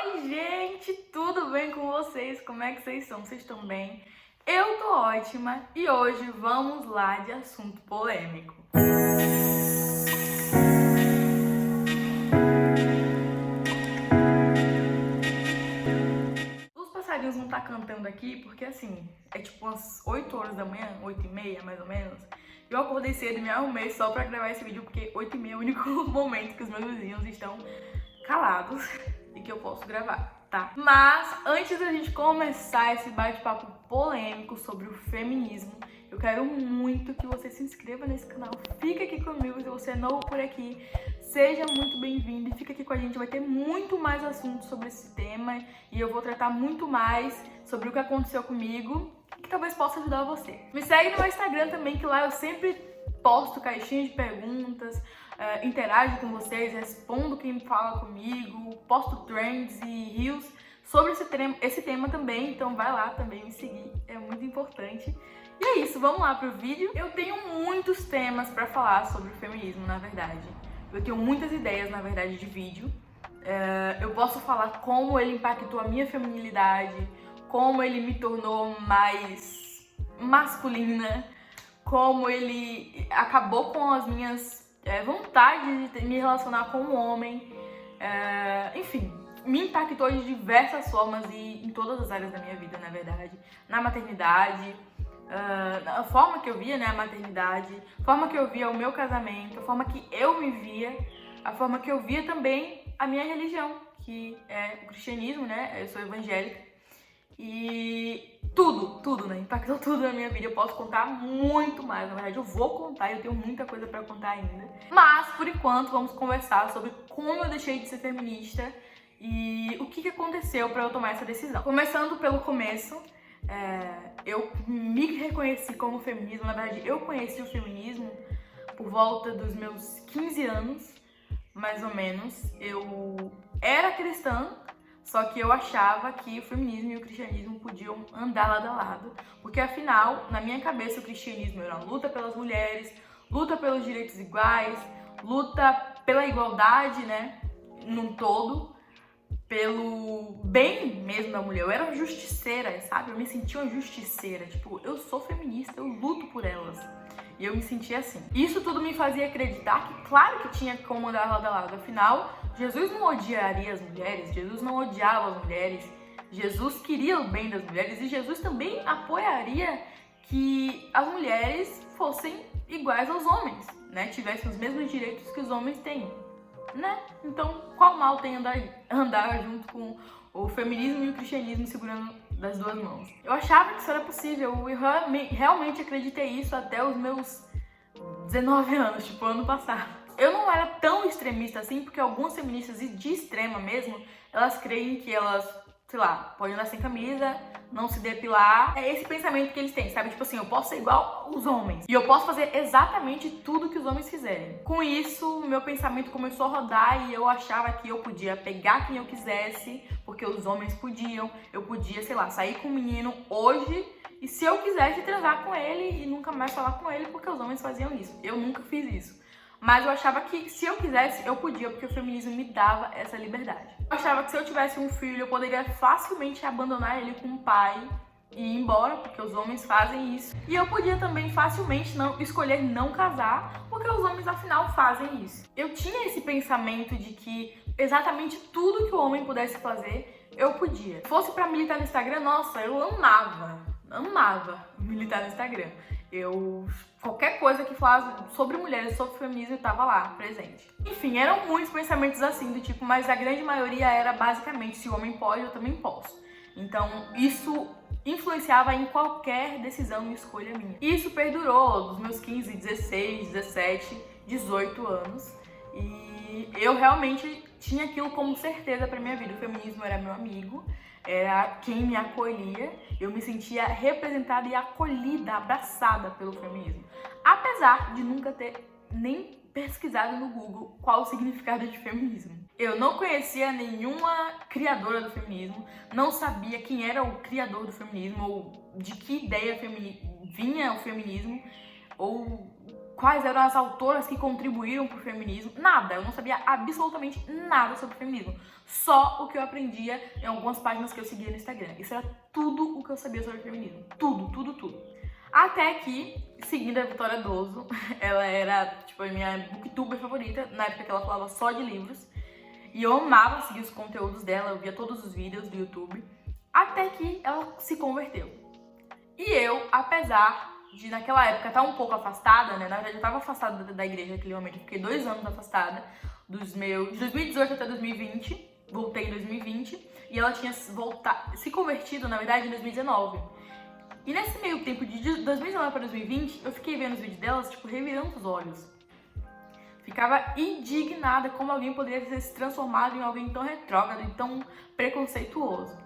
Oi, gente, tudo bem com vocês? Como é que vocês estão? Vocês estão bem? Eu tô ótima e hoje vamos lá de assunto polêmico. Os passarinhos não tá cantando aqui porque assim, é tipo umas 8 horas da manhã, 8h30 mais ou menos. Eu acordei cedo e me arrumei só pra gravar esse vídeo porque 8h30 é o único momento que os meus vizinhos estão calados e que eu posso gravar, tá? Mas antes da gente começar esse bate-papo polêmico sobre o feminismo, eu quero muito que você se inscreva nesse canal. Fica aqui comigo, se você é novo por aqui, seja muito bem-vindo e fica aqui com a gente. Vai ter muito mais assuntos sobre esse tema e eu vou tratar muito mais sobre o que aconteceu comigo que talvez possa ajudar você. Me segue no meu Instagram também, que lá eu sempre posto caixinhas de perguntas, interajo com vocês, respondo quem fala comigo, posto trends e reels sobre esse tema também, então vai lá também me seguir, é muito importante. E é isso, vamos lá pro vídeo. Eu tenho muitos temas pra falar sobre o feminismo, na verdade. Eu tenho muitas ideias, na verdade, de vídeo. Eu posso falar como ele impactou a minha feminilidade, como ele me tornou mais masculina, como ele acabou com as minhas vontades de me relacionar com um homem, enfim, me impactou de diversas formas e em todas as áreas da minha vida, na verdade. Na maternidade, a forma que eu via, né, a maternidade, a forma que eu via o meu casamento, a forma que eu me via, a forma que eu via também a minha religião, que é o cristianismo, né, eu sou evangélica. E tudo, né? Impactou tudo na minha vida. Eu posso contar muito mais, na verdade eu vou contar, eu tenho muita coisa pra contar ainda. Mas, por enquanto, vamos conversar sobre como eu deixei de ser feminista e o que aconteceu pra eu tomar essa decisão. Começando pelo começo, eu me reconheci como feminismo. Na verdade, eu conheci o feminismo por volta dos meus 15 anos, mais ou menos. Eu era cristã, só que eu achava que o feminismo e o cristianismo podiam andar lado a lado, porque afinal, na minha cabeça, o cristianismo era uma luta pelas mulheres, luta pelos direitos iguais, luta pela igualdade, né, num todo, pelo bem mesmo da mulher. Eu era uma justiceira, sabe? Eu me sentia uma justiceira, tipo, eu sou feminista, eu luto por elas. E eu me sentia assim. Isso tudo me fazia acreditar que, claro que tinha como andar lado a lado. Afinal, Jesus não odiaria as mulheres, Jesus não odiava as mulheres, Jesus queria o bem das mulheres e Jesus também apoiaria que as mulheres fossem iguais aos homens, né? Tivessem os mesmos direitos que os homens têm, né? Então, qual mal tem andar junto com o feminismo e o cristianismo segurando das duas mãos? Eu achava que isso era possível, eu realmente acreditei isso até os meus 19 anos, tipo, ano passado. Eu não era tão extremista assim, porque algumas feministas de extrema mesmo, elas creem que elas, sei lá, podem andar sem camisa, não se depilar. É esse pensamento que eles têm, sabe? Tipo assim, eu posso ser igual aos homens e eu posso fazer exatamente tudo que os homens fizerem. Com isso, meu pensamento começou a rodar e eu achava que eu podia pegar quem eu quisesse, porque os homens podiam. Eu podia, sei lá, sair com um menino hoje e se eu quisesse transar com ele e nunca mais falar com ele, porque os homens faziam isso. Eu nunca fiz isso. Mas eu achava que se eu quisesse, eu podia, porque o feminismo me dava essa liberdade. Eu achava que se eu tivesse um filho, eu poderia facilmente abandonar ele com o pai e ir embora, porque os homens fazem isso. E eu podia também facilmente escolher não casar, porque os homens, afinal, fazem isso. Eu tinha esse pensamento de que exatamente tudo que o homem pudesse fazer, eu podia. Se fosse pra militar no Instagram, nossa, eu amava militar no Instagram. Qualquer coisa que falasse sobre mulheres, sobre feminismo, eu tava lá, presente. Enfim, eram muitos pensamentos assim, do tipo, mas a grande maioria era basicamente, se o homem pode, eu também posso. Então, isso influenciava em qualquer decisão e escolha minha. Isso perdurou dos meus 15, 16, 17, 18 anos. E eu realmente tinha aquilo como certeza pra minha vida. O feminismo era meu amigo, era quem me acolhia, eu me sentia representada e acolhida, abraçada pelo feminismo. Apesar de nunca ter nem pesquisado no Google qual o significado de feminismo. Eu não conhecia nenhuma criadora do feminismo, não sabia quem era o criador do feminismo, ou de que ideia vinha o feminismo, ou quais eram as autoras que contribuíram pro feminismo, nada. Eu não sabia absolutamente nada sobre feminismo. Só o que eu aprendia em algumas páginas que eu seguia no Instagram. Isso era tudo o que eu sabia sobre feminismo. Tudo, tudo, tudo. Até que, seguindo a Vitória Doso, ela era, tipo, a minha booktuber favorita, na época que ela falava só de livros. E eu amava seguir os conteúdos dela, eu via todos os vídeos do YouTube. Até que ela se converteu. E eu, apesar de naquela época estar um pouco afastada, né? Na verdade, eu estava afastada da igreja naquele momento. Eu fiquei 2 anos afastada, de 2018 até 2020. Voltei em 2020. E ela tinha se convertido, na verdade, em 2019. E nesse meio tempo, de 2019 para 2020, eu fiquei vendo os vídeos delas, tipo, revirando os olhos. Ficava indignada como alguém poderia ter se transformado em alguém tão retrógrado e tão preconceituoso.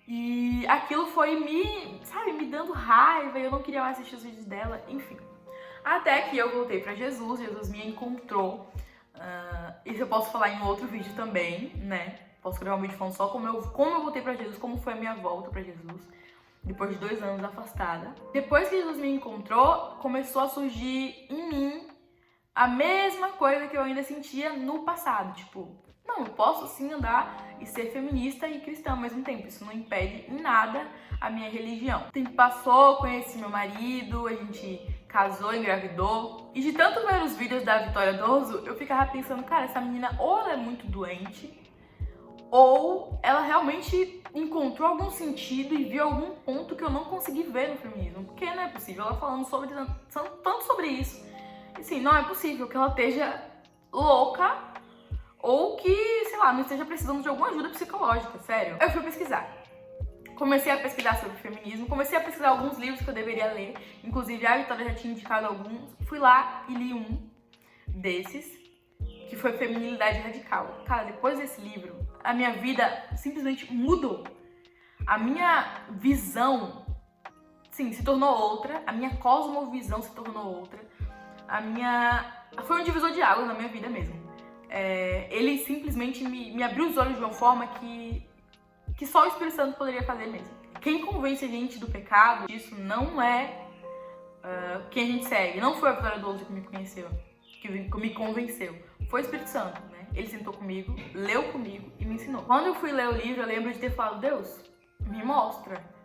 E aquilo foi me dando raiva, e eu não queria mais assistir os vídeos dela, enfim. Até que eu voltei pra Jesus me encontrou. Isso eu posso falar em outro vídeo também, né? Posso gravar um vídeo falando só como eu voltei pra Jesus, como foi a minha volta pra Jesus, depois de 2 anos afastada. Depois que Jesus me encontrou, começou a surgir em mim a mesma coisa que eu ainda sentia no passado, tipo... Não, eu posso sim andar e ser feminista e cristã ao mesmo tempo. Isso não impede em nada a minha religião. O tempo passou, conheci meu marido, a gente casou, engravidou. E de tanto ver os vídeos da Vitória Doso, eu ficava pensando, cara, essa menina ou ela é muito doente, ou ela realmente encontrou algum sentido e viu algum ponto que eu não consegui ver no feminismo. Porque não é possível ela falando tanto sobre isso. E assim, não é possível que ela esteja louca ou que, sei lá, não esteja precisando de alguma ajuda psicológica, sério. Eu fui pesquisar. Comecei a pesquisar sobre feminismo, comecei a pesquisar alguns livros que eu deveria ler. Inclusive, a Vitória já tinha indicado alguns. Fui lá e li um desses, que foi Feminilidade Radical. Cara, depois desse livro, a minha vida simplesmente mudou. A minha visão, sim, se tornou outra. A minha cosmovisão se tornou outra. Foi um divisor de águas na minha vida mesmo. Ele simplesmente me abriu os olhos de uma forma que só o Espírito Santo poderia fazer mesmo. Quem convence a gente do pecado, isso não é quem a gente segue. Não foi a Vitória Doso que me conheceu, que me convenceu. Foi o Espírito Santo, né? Ele sentou comigo, leu comigo e me ensinou. Quando eu fui ler o livro, eu lembro de ter falado, Deus, me mostra.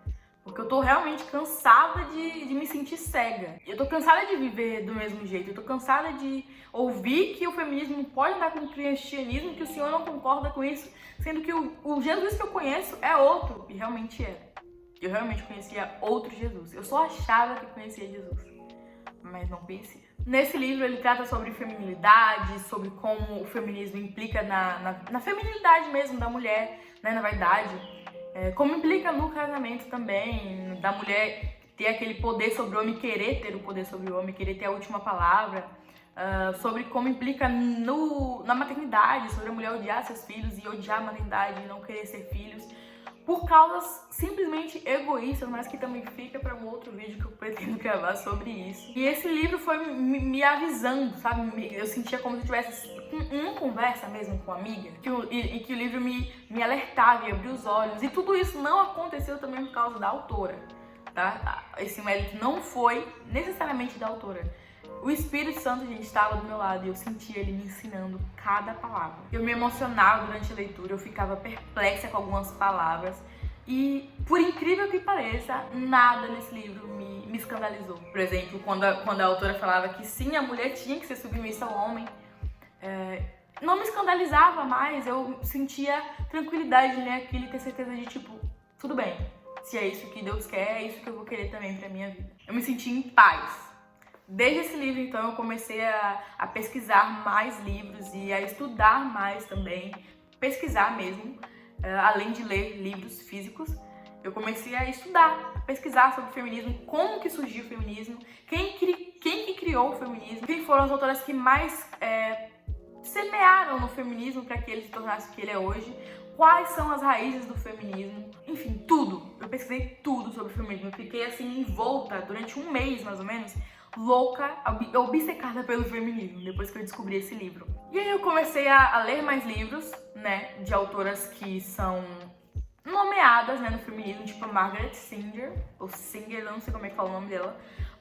Porque eu tô realmente cansada de me sentir cega. Eu tô cansada de viver do mesmo jeito. Eu tô cansada de ouvir que o feminismo não pode andar com o cristianismo, que o Senhor não concorda com isso, sendo que o Jesus que eu conheço é outro. E realmente é. Eu realmente conhecia outro Jesus. Eu só achava que conhecia Jesus, mas não conhecia. Nesse livro ele trata sobre feminilidade, sobre como o feminismo implica na feminilidade mesmo da mulher, né, na vaidade. Como implica no casamento também, da mulher ter aquele poder sobre o homem, querer ter o poder sobre o homem, querer ter a última palavra, sobre como implica na maternidade, sobre a mulher odiar seus filhos e odiar a maternidade e não querer ser filhos, por causas simplesmente egoístas, mas que também fica para um outro vídeo que eu pretendo gravar sobre isso. E esse livro foi me avisando, sabe? Eu sentia como se eu tivesse uma conversa mesmo com uma amiga, e que o livro me alertava e abriu os olhos. E tudo isso não aconteceu também por causa da autora, tá? Esse mérito não foi necessariamente da autora. O Espírito Santo, gente, estava do meu lado e eu sentia ele me ensinando cada palavra. Eu me emocionava durante a leitura, eu ficava perplexa com algumas palavras. E, por incrível que pareça, nada nesse livro me escandalizou. Por exemplo, quando a autora falava que sim, a mulher tinha que ser submissa ao homem, não me escandalizava mais, eu sentia tranquilidade de ler aquilo e ter certeza de, tipo, tudo bem. Se é isso que Deus quer, é isso que eu vou querer também pra minha vida. Eu me senti em paz. Desde esse livro, então, eu comecei a pesquisar mais livros e a estudar mais também, pesquisar mesmo, além de ler livros físicos. Eu comecei a estudar, a pesquisar sobre o feminismo, como que surgiu o feminismo, quem que criou o feminismo, quem foram as autoras que mais semearam no feminismo para que ele se tornasse o que ele é hoje, quais são as raízes do feminismo, enfim, tudo. Eu pesquisei tudo sobre o feminismo, eu fiquei assim envolta durante um mês, mais ou menos, louca, obcecada pelo feminismo, depois que eu descobri esse livro. E aí eu comecei a ler mais livros, né, de autoras que são nomeadas, né, no feminismo, tipo a Margaret Singer, ou Singer, não sei como é que fala o nome dela,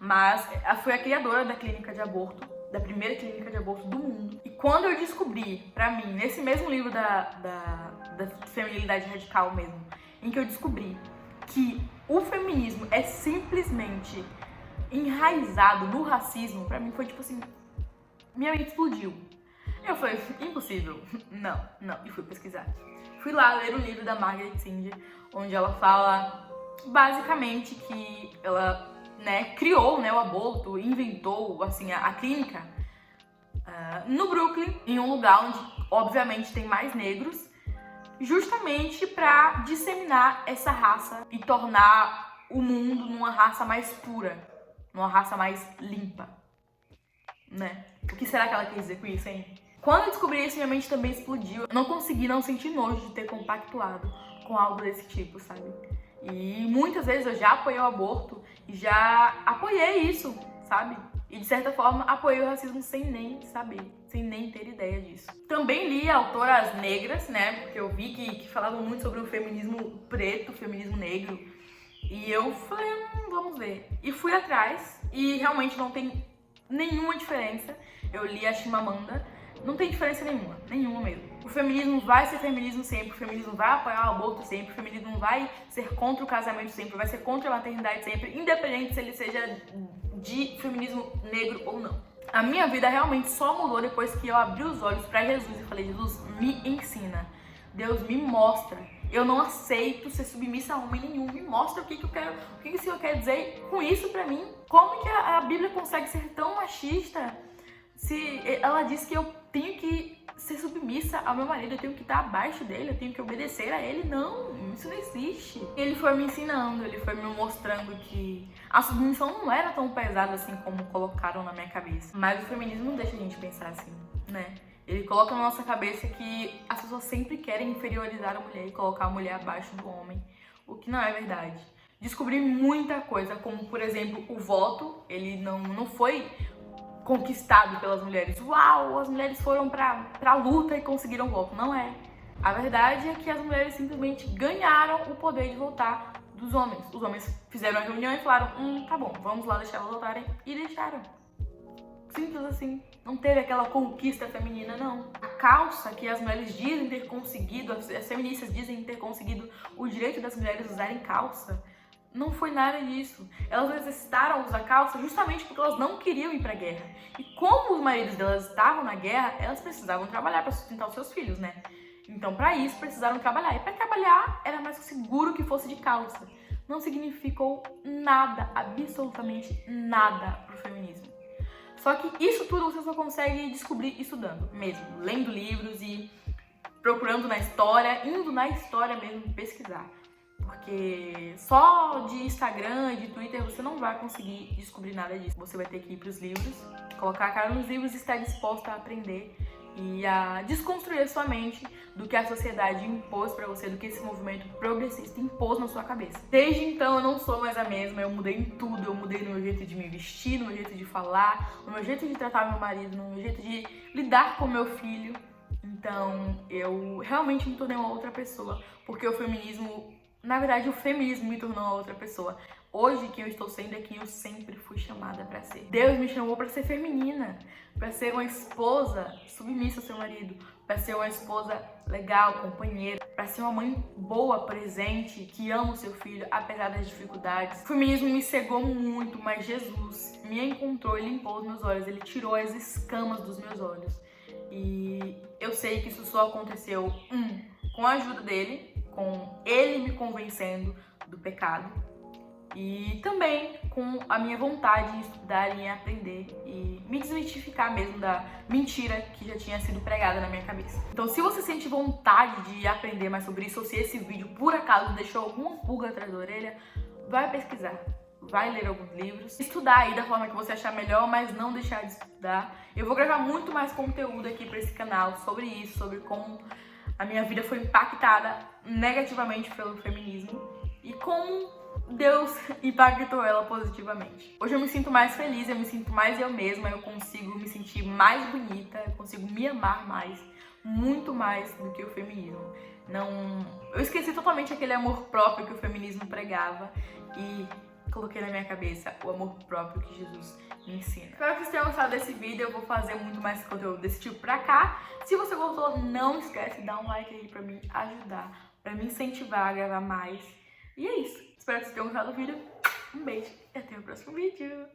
mas foi a criadora da clínica de aborto, da primeira clínica de aborto do mundo. E quando eu descobri, pra mim, nesse mesmo livro da feminilidade radical mesmo, em que eu descobri que o feminismo é simplesmente enraizado no racismo, pra mim foi tipo assim, minha mente explodiu. Eu falei, impossível, não, e fui pesquisar. Fui lá ler o livro da Margaret Sanger, onde ela fala basicamente que ela, né, criou, né, o aborto, inventou assim, a clínica no Brooklyn, em um lugar onde obviamente tem mais negros, justamente para disseminar essa raça e tornar o mundo numa raça mais pura, numa raça mais limpa, né? O que será que ela quer dizer com isso, hein? Quando eu descobri isso, minha mente também explodiu. Eu não consegui não sentir nojo de ter compactuado com algo desse tipo, sabe? E muitas vezes eu já apoiei o aborto e já apoiei isso, sabe? E de certa forma apoiei o racismo sem nem saber, sem nem ter ideia disso. Também li autoras negras, né? Porque eu vi que falavam muito sobre o feminismo preto, o feminismo negro. E eu falei, vamos ver. E fui atrás e realmente não tem nenhuma diferença. Eu li a Chimamanda, não tem diferença nenhuma mesmo. O feminismo vai ser feminismo sempre, o feminismo vai apoiar o aborto sempre, o feminismo vai ser contra o casamento sempre, vai ser contra a maternidade sempre, independente se ele seja de feminismo negro ou não. A minha vida realmente só mudou depois que eu abri os olhos para Jesus e falei, Jesus, me ensina. Deus, me mostra. Eu não aceito ser submissa a homem nenhum. Me mostra o que eu quero, o que o Senhor quer dizer com isso pra mim. Como que a Bíblia consegue ser tão machista? Se ela diz que eu tenho que ser submissa ao meu marido, eu tenho que estar abaixo dele, eu tenho que obedecer a ele. Não, isso não existe. Ele foi me ensinando, ele foi me mostrando que a submissão não era tão pesada assim como colocaram na minha cabeça. Mas o feminismo não deixa a gente pensar assim, né? Ele coloca na nossa cabeça que as pessoas sempre querem inferiorizar a mulher e colocar a mulher abaixo do homem, o que não é verdade. Descobri muita coisa, como por exemplo, o voto, ele não foi conquistado pelas mulheres. Uau, as mulheres foram pra luta e conseguiram voto. Não é. A verdade é que as mulheres simplesmente ganharam o poder de votar dos homens. Os homens fizeram a reunião e falaram, tá bom, vamos lá deixar elas votarem, e deixaram. Simples assim. Não teve aquela conquista feminina, não. A calça que as mulheres dizem ter conseguido, as feministas dizem ter conseguido o direito das mulheres usarem calça, não foi nada disso. Elas necessitaram usar calça justamente porque elas não queriam ir pra guerra. E como os maridos delas estavam na guerra, elas precisavam trabalhar para sustentar os seus filhos, né? Então, para isso, precisaram trabalhar. E para trabalhar, era mais seguro que fosse de calça. Não significou nada, absolutamente nada pro feminismo. Só que isso tudo você só consegue descobrir estudando mesmo, lendo livros e procurando na história, indo na história mesmo pesquisar. Porque só de Instagram e de Twitter você não vai conseguir descobrir nada disso. Você vai ter que ir pros livros, colocar a cara nos livros e estar disposta a aprender e a desconstruir a sua mente do que a sociedade impôs pra você, do que esse movimento progressista impôs na sua cabeça. Desde então eu não sou mais a mesma, eu mudei em tudo, eu mudei no meu jeito de me vestir, no meu jeito de falar, no meu jeito de tratar meu marido, no meu jeito de lidar com meu filho. Então eu realmente me tornei uma outra pessoa, porque o feminismo, na verdade o feminismo me tornou uma outra pessoa. Hoje que eu estou sendo aqui, eu sempre fui chamada pra ser. Deus me chamou pra ser feminina, pra ser uma esposa submissa ao seu marido, pra ser uma esposa legal, companheira, pra ser uma mãe boa, presente, que ama o seu filho, apesar das dificuldades. O feminismo me cegou muito, mas Jesus me encontrou e limpou os meus olhos, ele tirou as escamas dos meus olhos. E eu sei que isso só aconteceu, com a ajuda dele, com ele me convencendo do pecado, e também com a minha vontade de estudar e aprender e me desmistificar mesmo da mentira que já tinha sido pregada na minha cabeça. Então, se você sente vontade de aprender mais sobre isso, ou se esse vídeo por acaso deixou alguma pulga atrás da orelha, vai pesquisar, vai ler alguns livros, estudar aí da forma que você achar melhor, mas não deixar de estudar. Eu vou gravar muito mais conteúdo aqui para esse canal sobre isso, sobre como a minha vida foi impactada negativamente pelo feminismo e como Deus impactou ela positivamente. Hoje eu me sinto mais feliz, eu me sinto mais eu mesma, eu consigo me sentir mais bonita, eu consigo me amar mais, muito mais do que o feminismo. Eu esqueci totalmente aquele amor próprio que o feminismo pregava e coloquei na minha cabeça o amor próprio que Jesus me ensina. Espero que vocês tenham gostado desse vídeo. Eu vou fazer muito mais conteúdo desse tipo pra cá. Se você gostou, não esquece de dar um like aí pra me ajudar, pra me incentivar a gravar mais. E é isso. Espero que vocês tenham gostado do vídeo. Um beijo e até o próximo vídeo.